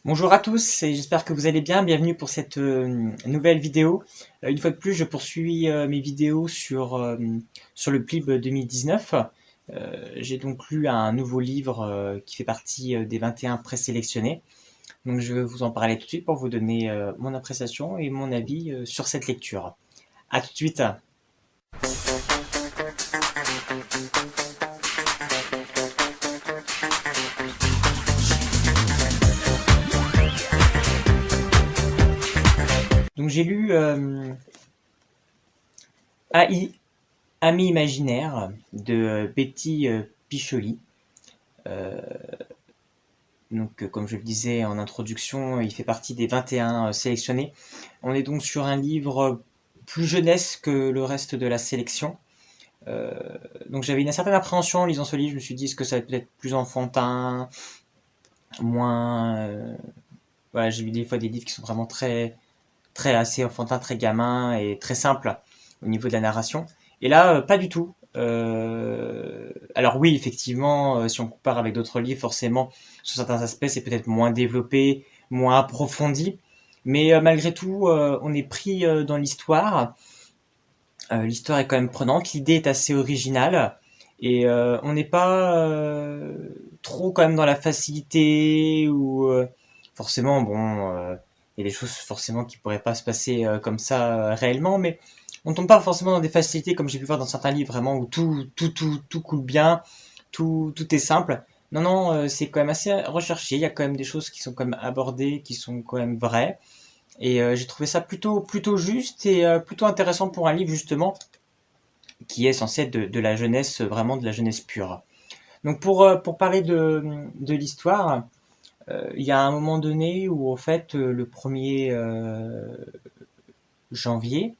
Bonjour à tous et j'espère que vous allez bien. Bienvenue pour cette nouvelle vidéo. Une fois de plus, je poursuis mes vidéos sur le PLIB 2019. J'ai donc lu un nouveau livre qui fait partie des 21 présélectionnés. Donc je vais vous en parler tout de suite pour vous donner mon appréciation et mon avis sur cette lecture. À tout de suite. Donc j'ai lu AI, Ami imaginaire de Betty Picholi. Donc, comme je le disais en introduction, il fait partie des 21 sélectionnés. On est donc sur un livre plus jeunesse que le reste de la sélection. Euh, donc j'avais une certaine appréhension en lisant ce livre. Je me suis dit, est-ce que ça va être peut-être plus enfantin, moins... voilà, j'ai lu des fois des livres qui sont vraiment très assez enfantin, très gamin et très simple au niveau de la narration. Et là, pas du tout. Alors oui, effectivement, si on compare avec d'autres livres, forcément, sur certains aspects, c'est peut-être moins développé, moins approfondi. Mais malgré tout, on est pris dans l'histoire. L'histoire est quand même prenante, l'idée est assez originale. Et on n'est pas trop quand même dans la facilité ou forcément, bon, il y a des choses forcément qui pourraient pas se passer comme ça réellement, mais on tombe pas forcément dans des facilités comme j'ai pu voir dans certains livres vraiment où tout coule bien, tout est simple. Non, non, c'est quand même assez recherché. Il y a quand même des choses qui sont quand même abordées, qui sont quand même vraies. Et j'ai trouvé ça plutôt juste et plutôt intéressant pour un livre justement qui est censé être de la jeunesse, vraiment de la jeunesse pure. Donc pour parler de l'histoire, il y a un moment donné où en fait le 1er janvier,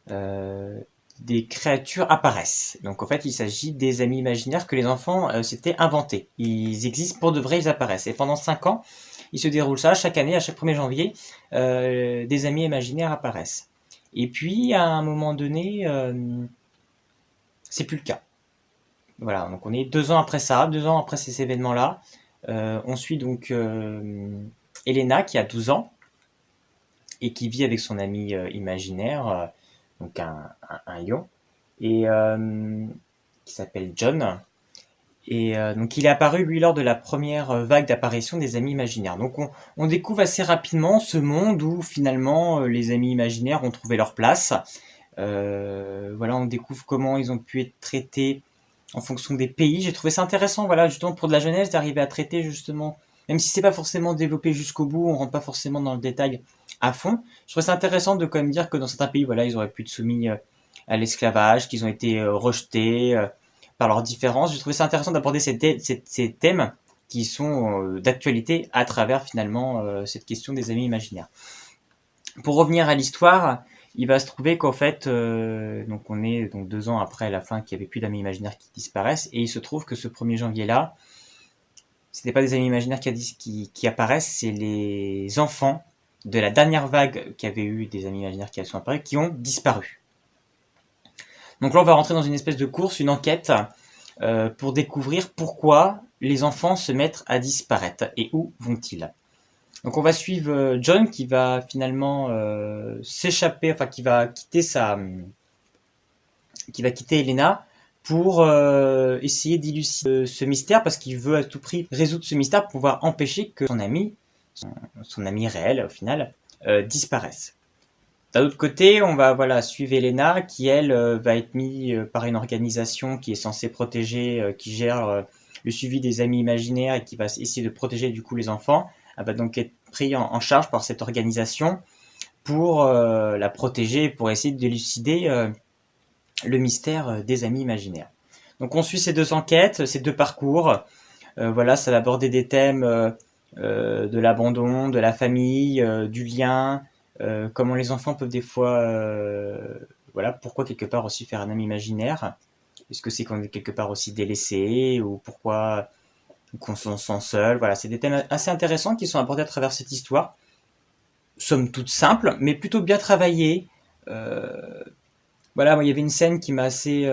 euh, des créatures apparaissent. Donc en fait il s'agit des amis imaginaires que les enfants s'étaient inventés. Ils existent pour de vrai, ils apparaissent. Et pendant 5 ans, il se déroule ça, chaque année, à chaque 1er janvier, des amis imaginaires apparaissent. Et puis à un moment donné, c'est plus le cas. Voilà, donc on est 2 ans après ça, 2 ans après ces événements-là. On suit donc Elena qui a 12 ans et qui vit avec son ami imaginaire, donc un lion, et qui s'appelle John. Et donc il est apparu lui lors de la première vague d'apparition des amis imaginaires. Donc on découvre assez rapidement ce monde où finalement les amis imaginaires ont trouvé leur place. Voilà, on découvre comment ils ont pu être traités en fonction des pays. J'ai trouvé ça intéressant, voilà, justement pour de la jeunesse, d'arriver à traiter justement, même si c'est pas forcément développé jusqu'au bout, on rentre pas forcément dans le détail à fond. Je trouve ça intéressant de quand même dire que dans certains pays, voilà, ils auraient pu être soumis à l'esclavage, qu'ils ont été rejetés par leurs différences. J'ai trouvé ça intéressant d'aborder ces thèmes qui sont d'actualité à travers finalement cette question des amis imaginaires. Pour revenir à l'histoire, il va se trouver qu'en fait, donc on est donc 2 ans après la fin, qu'il n'y avait plus d'amis imaginaires qui disparaissent, et il se trouve que ce 1er janvier-là, ce n'est pas des amis imaginaires qui apparaissent, c'est les enfants de la dernière vague qui avait eu des amis imaginaires qui sont apparus, qui ont disparu. Donc là, on va rentrer dans une espèce de course, une enquête, pour découvrir pourquoi les enfants se mettent à disparaître et où vont-ils. Donc on va suivre John qui va finalement s'échapper, enfin qui va quitter Elena pour essayer d'élucider ce mystère parce qu'il veut à tout prix résoudre ce mystère pour pouvoir empêcher que son ami réel au final, disparaisse. D'un autre côté, on va voilà suivre Elena qui elle va être mise par une organisation qui est censée protéger, qui gère le suivi des amis imaginaires et qui va essayer de protéger du coup les enfants. Elle va donc être prise en charge par cette organisation pour la protéger, pour essayer d'élucider le mystère des amis imaginaires. Donc on suit ces 2 enquêtes, ces 2 parcours. Voilà, ça va aborder des thèmes de l'abandon, de la famille, du lien, comment les enfants peuvent des fois, voilà, pourquoi quelque part aussi faire un ami imaginaire. Est-ce que c'est qu'on est quelque part aussi délaissé ou pourquoi qu'on se sent seul. Voilà, c'est des thèmes assez intéressants qui sont abordés à travers cette histoire. Somme toute simple, mais plutôt bien travaillée. Voilà, moi, il y avait une scène qui m'a assez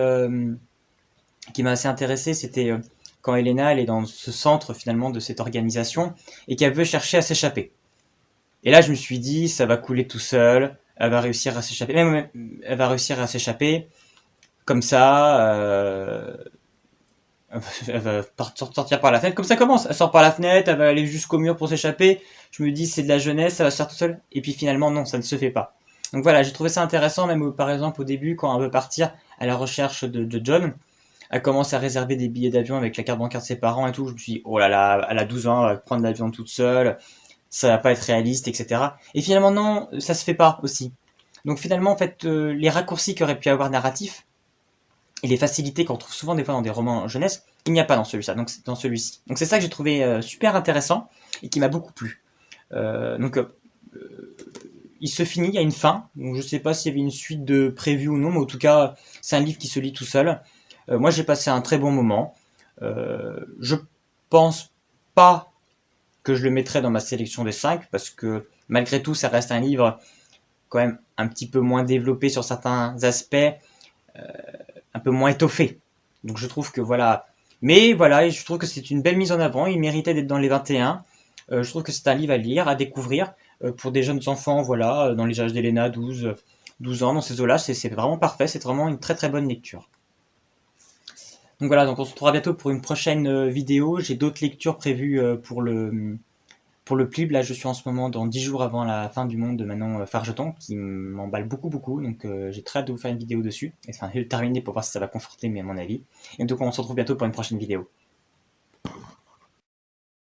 intéressé. C'était quand Elena elle est dans ce centre finalement de cette organisation et qu'elle veut chercher à s'échapper. Et là je me suis dit ça va couler tout seul, elle va réussir à s'échapper, même elle va réussir à s'échapper comme ça. Elle va sortir par la fenêtre, comme ça commence, elle sort par la fenêtre, elle va aller jusqu'au mur pour s'échapper, je me dis c'est de la jeunesse, ça va se faire tout seul, et puis finalement non, ça ne se fait pas. Donc voilà, j'ai trouvé ça intéressant, même par exemple au début, quand elle veut partir à la recherche de John, elle commence à réserver des billets d'avion avec la carte bancaire de ses parents et tout, je me suis dit oh là là, elle a 12 ans, elle va prendre l'avion toute seule, ça va pas être réaliste, etc. Et finalement non, ça se fait pas aussi. Donc finalement en fait, les raccourcis qu'il aurait pu avoir narratifs, et les facilités qu'on trouve souvent des fois dans des romans jeunesse, il n'y a pas dans celui-ci. Donc c'est ça que j'ai trouvé super intéressant et qui m'a beaucoup plu. Donc il se finit, il y a une fin. Donc je sais pas s'il y avait une suite de prévue ou non, mais en tout cas c'est un livre qui se lit tout seul. Moi j'ai passé un très bon moment. Je pense pas que je le mettrais dans ma sélection des 5 parce que malgré tout ça reste un livre quand même un petit peu moins développé sur certains aspects, un peu moins étoffé. Donc je trouve que voilà. Mais voilà, je trouve que c'est une belle mise en avant. Il méritait d'être dans les 21. Je trouve que c'est un livre à lire, à découvrir pour des jeunes enfants, voilà, dans les âges d'Elena, 12 ans, dans ces eaux-là. C'est vraiment parfait. C'est vraiment une très très bonne lecture. Donc voilà, donc on se retrouvera bientôt pour une prochaine vidéo. J'ai d'autres lectures prévues pour le PLIB. Là, je suis en ce moment dans 10 jours avant la fin du monde de Manon Fargeton, qui m'emballe beaucoup, beaucoup. Donc, j'ai très hâte de vous faire une vidéo dessus. Enfin, je vais le terminer pour voir si ça va conforter mon avis. Et donc, on se retrouve bientôt pour une prochaine vidéo.